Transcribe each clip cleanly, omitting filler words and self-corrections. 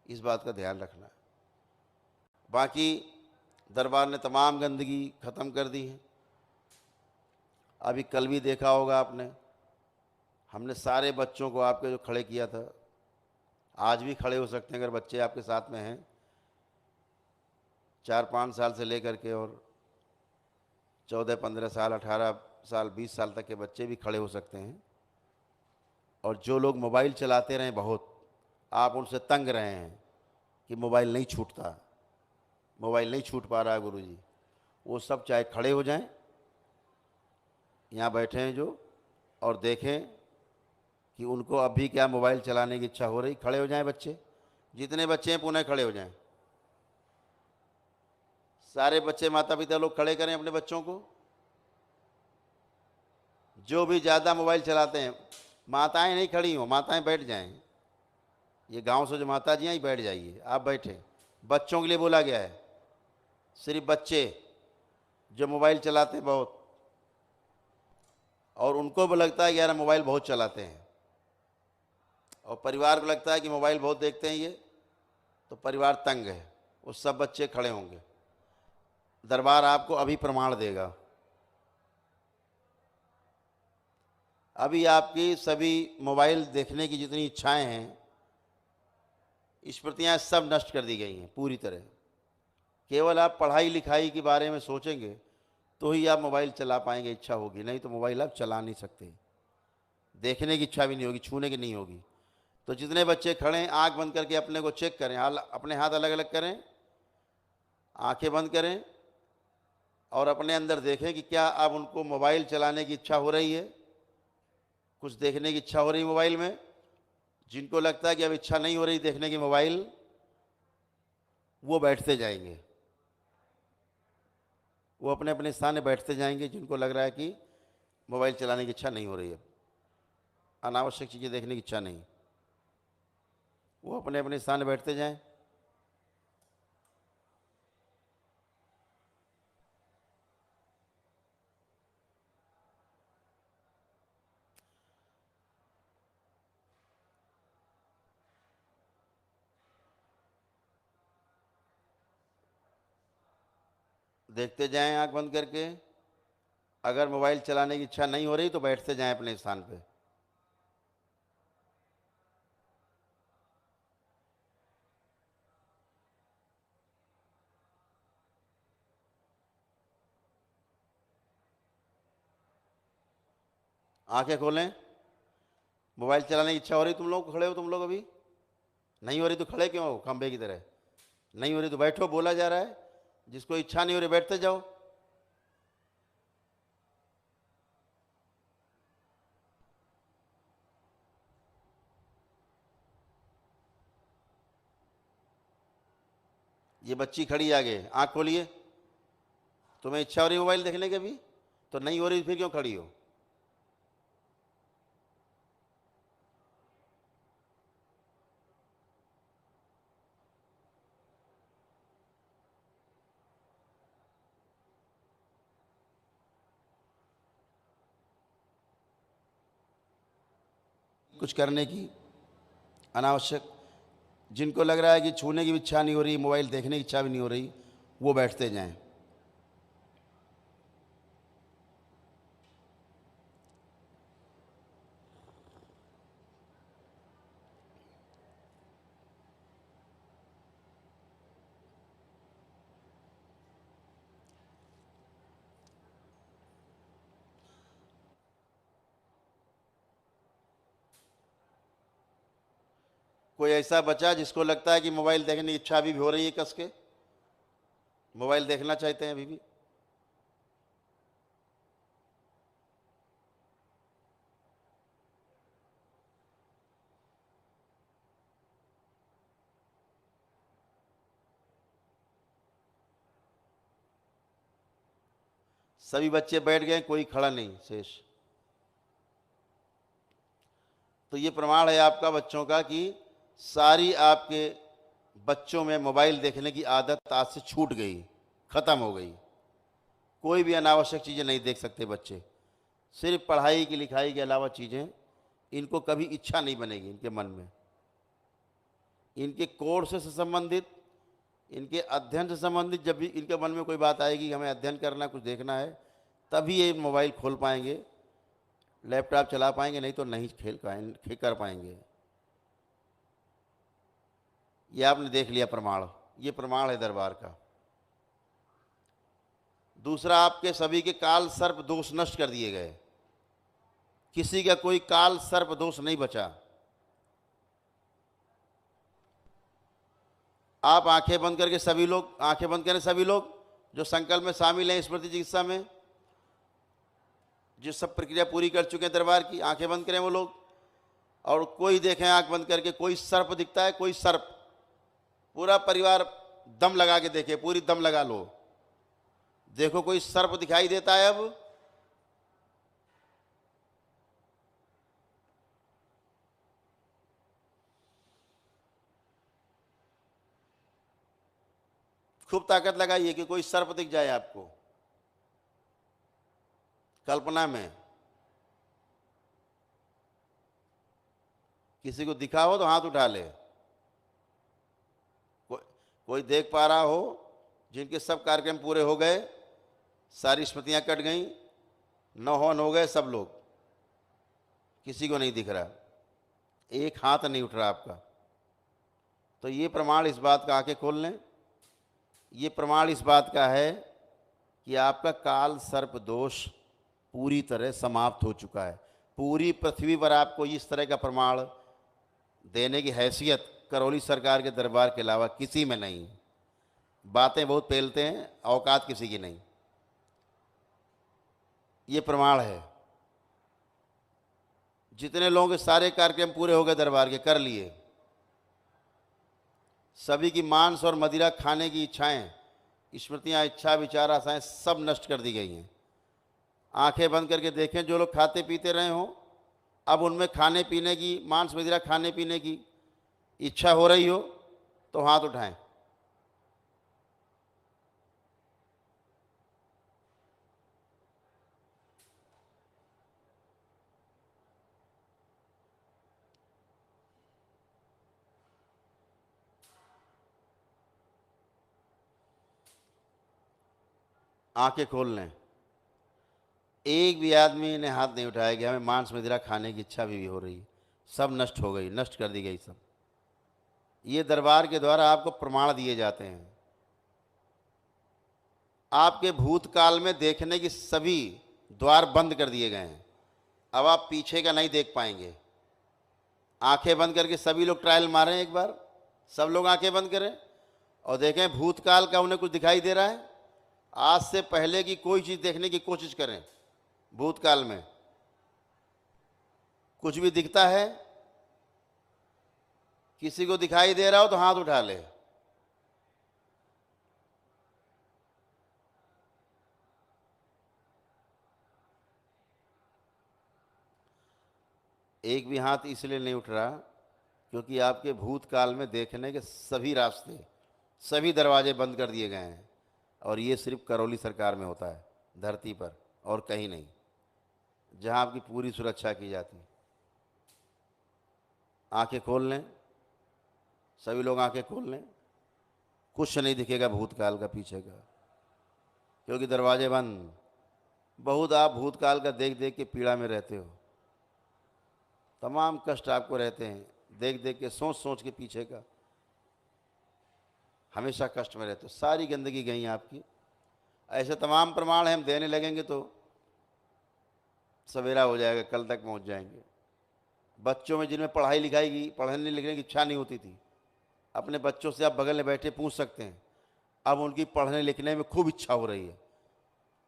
इस बात का ध्यान रखना। बाकी दरबार ने तमाम गंदगी ख़त्म कर दी है। अभी कल भी देखा होगा आपने, हमने सारे बच्चों को आपके जो खड़े किया था, आज भी खड़े हो सकते हैं अगर बच्चे आपके साथ में हैं, 4-5 साल से लेकर के और 14-15 साल, 18 साल, 20 साल तक के बच्चे भी खड़े हो सकते हैं। और जो लोग मोबाइल चलाते रहें बहुत, आप उनसे तंग रहे हैं कि मोबाइल नहीं छूटता, मोबाइल नहीं छूट पा रहा है गुरुजी, वो सब चाहे खड़े हो जाएं, यहाँ बैठे हैं जो, और देखें कि उनको अभी क्या मोबाइल चलाने की इच्छा हो रही। खड़े हो जाएं बच्चे, जितने बच्चे हैं पुनः खड़े हो जाएं। सारे बच्चे, माता पिता लोग खड़े करें अपने बच्चों को। जो भी ज़्यादा मोबाइल चलाते हैं, माताएं नहीं खड़ी हो, माताएं बैठ जाएं। ये गांव से जो माता जी हैं ही बैठ जाइए, आप बैठे। बच्चों के लिए बोला गया है, सिर्फ बच्चे जो मोबाइल चलाते हैं बहुत, और उनको भी लगता है कि यार मोबाइल बहुत चलाते हैं, और परिवार को लगता है कि मोबाइल बहुत देखते हैं ये, तो परिवार तंग है, वो सब बच्चे खड़े होंगे। दरबार आपको अभी प्रमाण देगा। अभी आपकी सभी मोबाइल देखने की जितनी इच्छाएं हैं, स्मृतियाँ सब नष्ट कर दी गई हैं पूरी तरह। केवल आप पढ़ाई लिखाई के बारे में सोचेंगे तो ही आप मोबाइल चला पाएंगे, इच्छा होगी, नहीं तो मोबाइल आप चला नहीं सकते। देखने की इच्छा भी नहीं होगी, छूने की नहीं होगी। तो जितने बच्चे खड़े हैं, आँख बंद करके अपने को चेक करें, अपने हाथ अलग अलग करें, आंखें बंद करें और अपने अंदर देखें कि क्या अब उनको मोबाइल चलाने की इच्छा हो रही है, कुछ देखने की इच्छा हो रही है मोबाइल में। जिनको लगता है कि अब इच्छा नहीं हो रही देखने की मोबाइल, वो बैठते जाएंगे, वो अपने अपने स्थान में बैठते जाएंगे। जिनको लग रहा है कि मोबाइल चलाने की इच्छा नहीं हो रही है, अनावश्यक चीज़ें देखने की इच्छा नहीं, वो अपने अपने स्थान में बैठते जाएं। देखते जाएं आंख बंद करके। अगर मोबाइल चलाने की इच्छा नहीं हो रही तो बैठते जाएं अपने स्थान पे। आंखें खोलें। मोबाइल चलाने की इच्छा हो रही, तुम लोग खड़े हो, तुम लोग अभी नहीं हो रही तो खड़े क्यों हो खंबे की तरह? नहीं हो रही तो बैठो, बोला जा रहा है। जिसको इच्छा नहीं हो रही बैठते जाओ। ये बच्ची खड़ी आगे, आंख खोलिए। तुम्हें इच्छा हो रही मोबाइल देखने की अभी, तो नहीं हो रही फिर क्यों खड़ी हो? कुछ करने की अनावश्यक, जिनको लग रहा है कि छूने की भी इच्छा नहीं हो रही, मोबाइल देखने की इच्छा भी नहीं हो रही, वो बैठते जाएं। कोई ऐसा बचा जिसको लगता है कि मोबाइल देखने की इच्छा अभी भी हो रही है, कस के मोबाइल देखना चाहते हैं अभी भी? सभी बच्चे बैठ गए, कोई खड़ा नहीं शेष। तो ये प्रमाण है आपका बच्चों का कि सारी आपके बच्चों में मोबाइल देखने की आदत आज से छूट गई, खत्म हो गई। कोई भी अनावश्यक चीज़ें नहीं देख सकते बच्चे। सिर्फ पढ़ाई की लिखाई के अलावा चीज़ें, इनको कभी इच्छा नहीं बनेगी इनके मन में। इनके कोर्स से संबंधित, इनके अध्ययन से संबंधित, जब भी इनके मन में कोई बात आएगी कि हमें अध्ययन करना, कुछ देखना है, तभी ये मोबाइल खोल पाएंगे, लैपटॉप चला पाएंगे, नहीं तो नहीं कर पाएंगे। ये आपने देख लिया प्रमाण, ये प्रमाण है दरबार का। दूसरा, आपके सभी के काल सर्प दोष नष्ट कर दिए गए, किसी का कोई काल सर्प दोष नहीं बचा। आप आंखें बंद करके सभी लोग, आंखें बंद करें सभी लोग जो संकल्प में शामिल हैं स्मृति चिकित्सा में, जो सब प्रक्रिया पूरी कर चुके हैं दरबार की, आंखें बंद करें वो लोग। और कोई देखें आंख बंद करके, कोई सर्प दिखता है, कोई सर्प, पूरा परिवार दम लगा के देखे, पूरी दम लगा लो, देखो कोई सर्प दिखाई देता है अब? खूब ताकत लगाइए कि कोई सर्प दिख जाए आपको कल्पना में। किसी को दिखा हो तो हाथ उठा ले। कोई देख पा रहा हो जिनके सब कार्यक्रम पूरे हो गए, सारी स्मृतियां कट गई, नौहन हो गए सब लोग, किसी को नहीं दिख रहा, एक हाथ नहीं उठ रहा आपका, तो ये प्रमाण इस बात का, आंखें खोल लें, ये प्रमाण इस बात का है कि आपका काल सर्प दोष पूरी तरह समाप्त हो चुका है। पूरी पृथ्वी पर आपको इस तरह का प्रमाण देने की हैसियत करौली सरकार के दरबार के अलावा किसी में नहीं। बातें बहुत फैलते हैं, औकात किसी की नहीं। ये प्रमाण है। जितने लोगों के सारे कार्यक्रम पूरे हो गए दरबार के, कर लिए, सभी की मांस और मदिरा खाने की इच्छाएं, स्मृतियां, इच्छा, विचार, आशाएं सब नष्ट कर दी गई हैं। आंखें बंद करके देखें, जो लोग खाते पीते रहे हों, अब उनमें खाने पीने की, मांस मदिरा खाने पीने की इच्छा हो रही हो तो हाथ उठाएं। आंखें खोल लें। एक भी आदमी ने हाथ नहीं उठाया कि हमें मांस मदिरा खाने की इच्छा भी हो रही, सब नष्ट हो गई, नष्ट कर दी गई सब। ये दरबार के द्वारा आपको प्रमाण दिए जाते हैं। आपके भूतकाल में देखने की सभी द्वार बंद कर दिए गए हैं, अब आप पीछे का नहीं देख पाएंगे। आंखें बंद करके सभी लोग ट्रायल मारें एक बार, सब लोग आंखें बंद करें और देखें भूतकाल का उन्हें कुछ दिखाई दे रहा है। आज से पहले की कोई चीज़ देखने की कोशिश करें, भूतकाल में कुछ भी दिखता है, किसी को दिखाई दे रहा हो तो हाथ उठा ले। एक भी हाथ इसलिए नहीं उठ रहा क्योंकि आपके भूतकाल में देखने के सभी रास्ते, सभी दरवाजे बंद कर दिए गए हैं। और ये सिर्फ करौली सरकार में होता है, धरती पर और कहीं नहीं, जहां आपकी पूरी सुरक्षा की जाती है। आंखें खोल लें, सभी लोग आंखें खोल लें। कुछ नहीं दिखेगा भूतकाल का पीछे का, क्योंकि दरवाजे बंद। बहुत आप भूतकाल का देख देख के पीड़ा में रहते हो, तमाम कष्ट आपको रहते हैं, देख देख के, सोच सोच के पीछे का, हमेशा कष्ट में रहते हो, सारी गंदगी गई आपकी। ऐसे तमाम प्रमाण हम देने लगेंगे तो सवेरा हो जाएगा, कल तक पहुंच जाएंगे। बच्चों में जिनमें पढ़ाई लिखाई की, पढ़ने लिखने की इच्छा नहीं होती थी, अपने बच्चों से आप बगल में बैठे पूछ सकते हैं, अब उनकी पढ़ने लिखने में खूब इच्छा हो रही है,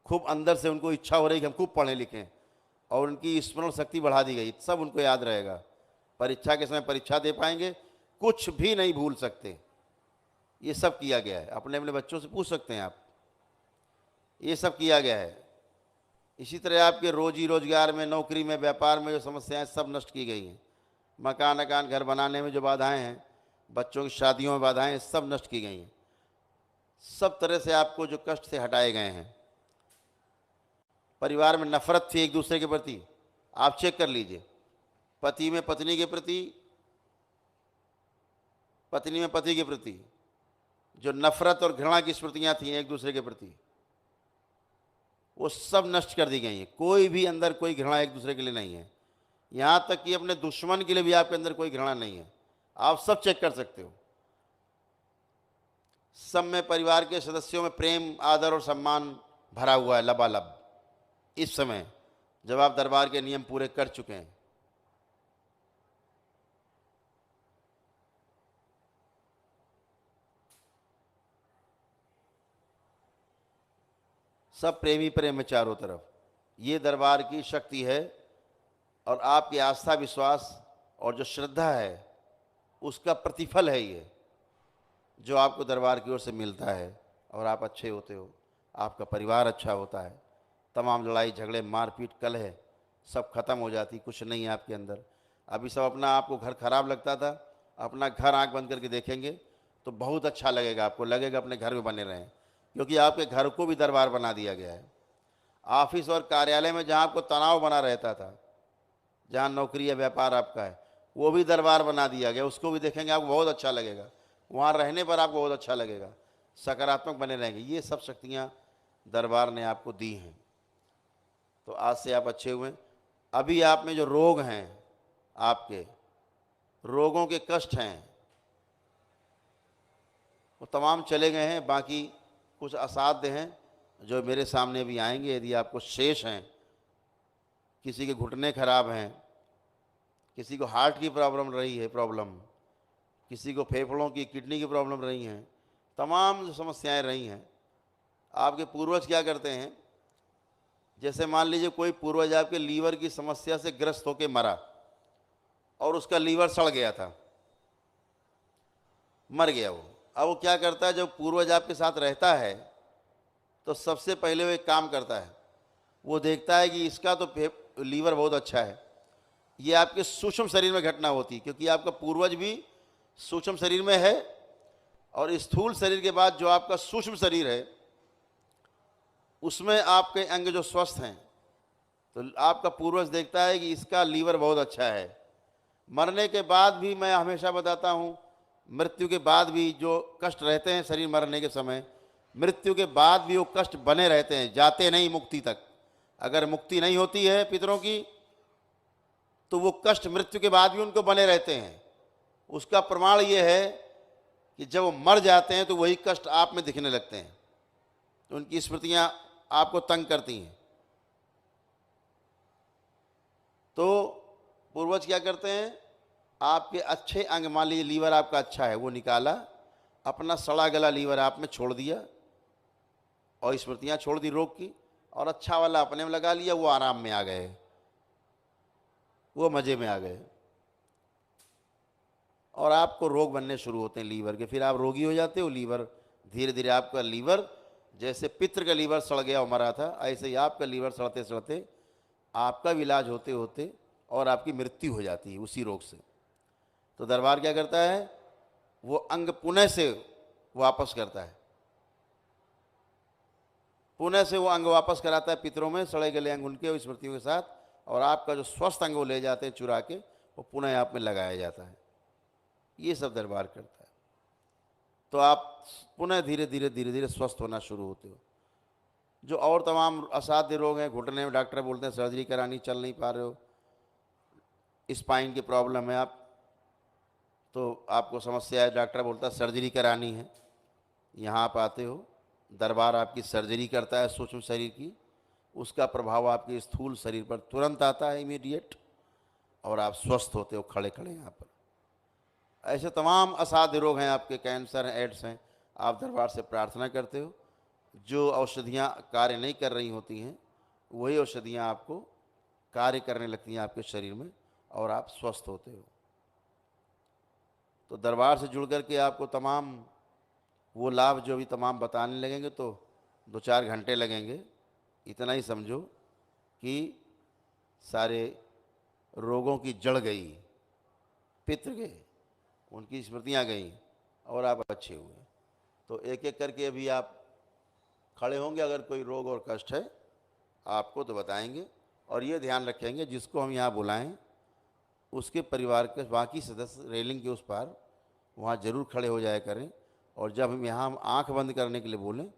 खूब अंदर से उनको इच्छा हो रही है कि हम खूब पढ़ें लिखें, और उनकी स्मरण शक्ति बढ़ा दी गई, सब उनको याद रहेगा। परीक्षा के समय परीक्षा दे पाएंगे, कुछ भी नहीं भूल सकते। ये सब किया गया है, अपने अपने बच्चों से पूछ सकते हैं आप, ये सब किया गया है। इसी तरह आपके रोजी रोजगार में, नौकरी में, व्यापार में जो समस्याएं सब नष्ट की गई हैं। मकान घर बनाने में जो बाधाएं हैं, बच्चों की शादियों में बाधाएं, सब नष्ट की गई हैं। सब तरह से आपको जो कष्ट से हटाए गए हैं। परिवार में नफरत थी एक दूसरे के प्रति, आप चेक कर लीजिए, पति में पत्नी के प्रति, पत्नी में पति के प्रति जो नफरत और घृणा की स्मृतियां थी एक दूसरे के प्रति, वो सब नष्ट कर दी गई हैं। कोई भी अंदर कोई घृणा एक दूसरे के लिए नहीं है। यहाँ तक कि अपने दुश्मन के लिए भी आपके अंदर कोई घृणा नहीं है। आप सब चेक कर सकते हो। सब में परिवार के सदस्यों में प्रेम, आदर और सम्मान भरा हुआ है लबालब। इस समय जब आप दरबार के नियम पूरे कर चुके हैं, सब प्रेमी प्रेम में चारों तरफ। ये दरबार की शक्ति है और आपकी आस्था, विश्वास और जो श्रद्धा है उसका प्रतिफल है ये, जो आपको दरबार की ओर से मिलता है। और आप अच्छे होते हो, आपका परिवार अच्छा होता है, तमाम लड़ाई झगड़े मारपीट कलह सब खत्म हो जाती, कुछ नहीं है आपके अंदर। अभी सब अपना आपको घर खराब लगता था, अपना घर आंख बंद करके देखेंगे तो बहुत अच्छा लगेगा, आपको लगेगा अपने घर में बने रहें, क्योंकि आपके घर को भी दरबार बना दिया गया है। ऑफिस और कार्यालय में जहाँ आपको तनाव बना रहता था, जहाँ नौकरी या व्यापार आपका है, वो भी दरबार बना दिया गया, उसको भी देखेंगे आपको बहुत अच्छा लगेगा, वहाँ रहने पर आपको बहुत अच्छा लगेगा, सकारात्मक बने रहेंगे। ये सब शक्तियाँ दरबार ने आपको दी हैं। तो आज से आप अच्छे हुए। अभी आप में जो रोग हैं, आपके रोगों के कष्ट हैं, वो तमाम चले गए हैं। बाकी कुछ असाध्य हैं जो मेरे सामने भी आएंगे। यदि आपको शेष हैं, किसी के घुटने खराब हैं, किसी को हार्ट की प्रॉब्लम रही है, किसी को फेफड़ों की, किडनी की प्रॉब्लम रही हैं, तमाम जो समस्याएं रही हैं, आपके पूर्वज क्या करते हैं, जैसे मान लीजिए कोई पूर्वज आपके लीवर की समस्या से ग्रस्त होकर मरा और उसका लीवर सड़ गया था, मर गया वो। अब वो क्या करता है, जब पूर्वज आपके साथ रहता है तो सबसे पहले वो एक काम करता है, वो देखता है कि इसका तो लीवर बहुत अच्छा है। ये आपके सूक्ष्म शरीर में घटना होती है, क्योंकि आपका पूर्वज भी सूक्ष्म शरीर में है और स्थूल शरीर के बाद जो आपका सूक्ष्म शरीर है उसमें आपके अंग जो स्वस्थ हैं, तो आपका पूर्वज देखता है कि इसका लीवर बहुत अच्छा है। मरने के बाद भी, मैं हमेशा बताता हूँ, मृत्यु के बाद भी जो कष्ट रहते हैं शरीर मरने के समय, मृत्यु के बाद भी वो कष्ट बने रहते हैं, जाते नहीं मुक्ति तक। अगर मुक्ति नहीं होती है पितरों की तो वो कष्ट मृत्यु के बाद भी उनको बने रहते हैं। उसका प्रमाण ये है कि जब वो मर जाते हैं तो वही कष्ट आप में दिखने लगते हैं, तो उनकी स्मृतियां आपको तंग करती हैं। तो पूर्वज क्या करते हैं, आपके अच्छे अंग, मान लीजिए लीवर आपका अच्छा है, वो निकाला, अपना सड़ा गला लीवर आप में छोड़ दिया और स्मृतियां छोड़ दी रोग की, और अच्छा वाला अपने में लगा लिया, वो आराम में आ गए, वो मजे में आ गए। और आपको रोग बनने शुरू होते हैं लीवर के, फिर आप रोगी हो जाते हो। लीवर धीरे धीरे, आपका लीवर जैसे पितृ का लीवर सड़ गया और मरा था, ऐसे ही आपका लीवर सड़ते सड़ते आपका भी इलाज होते होते और आपकी मृत्यु हो जाती है उसी रोग से। तो दरबार क्या करता है, वो अंग पुनः से वापस करता है, पुनः से वो अंग वापस कराता है पितरों में, सड़े गले अंग उनके स्मृतियों के साथ, और आपका जो स्वस्थ अंग वो ले जाते हैं चुरा के, वो पुनः आप में लगाया जाता है। ये सब दरबार करता है। तो आप पुनः धीरे धीरे धीरे धीरे स्वस्थ होना शुरू होते हो। जो और तमाम असाध्य रोग हैं, घुटने में डॉक्टर बोलते हैं सर्जरी करानी, चल नहीं पा रहे हो, स्पाइन की प्रॉब्लम है आप, तो आपको समस्या है, डॉक्टर बोलता है सर्जरी करानी है, यहाँ आप आते हो, दरबार आपकी सर्जरी करता है सूक्ष्म शरीर की, उसका प्रभाव आपके स्थूल शरीर पर तुरंत आता है, इमीडिएट, और आप स्वस्थ होते हो खड़े खड़े यहाँ पर। ऐसे तमाम असाध्य रोग हैं आपके, कैंसर हैं, एड्स हैं, आप दरबार से प्रार्थना करते हो, जो औषधियाँ कार्य नहीं कर रही होती हैं वही औषधियाँ आपको कार्य करने लगती हैं आपके शरीर में और आप स्वस्थ होते हो। तो दरबार से जुड़ कर के आपको तमाम वो लाभ जो भी तमाम बताने लगेंगे तो 2-4 घंटे लगेंगे। इतना ही समझो कि सारे रोगों की जड़ गई, पितृ गए, उनकी स्मृतियाँ गई और आप अच्छे हुए। तो एक एक करके अभी आप खड़े होंगे, अगर कोई रोग और कष्ट है आपको तो बताएंगे, और ये ध्यान रखेंगे जिसको हम यहाँ बुलाएं उसके परिवार के बाकी सदस्य रेलिंग के उस पार वहाँ ज़रूर खड़े हो जाया करें। और जब हम आंख बंद करने के लिए बोलें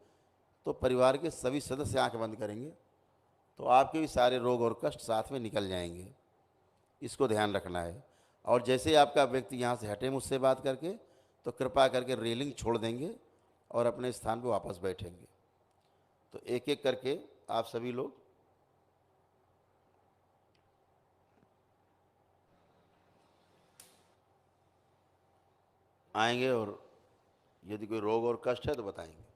तो परिवार के सभी सदस्य आंख बंद करेंगे, तो आपके भी सारे रोग और कष्ट साथ में निकल जाएंगे। इसको ध्यान रखना है। और जैसे ही आपका व्यक्ति यहाँ से हटे मुझसे बात करके, तो कृपा करके रेलिंग छोड़ देंगे और अपने स्थान पर वापस बैठेंगे। तो एक एक करके आप सभी लोग आएंगे और यदि कोई रोग और कष्ट है तो बताएंगे।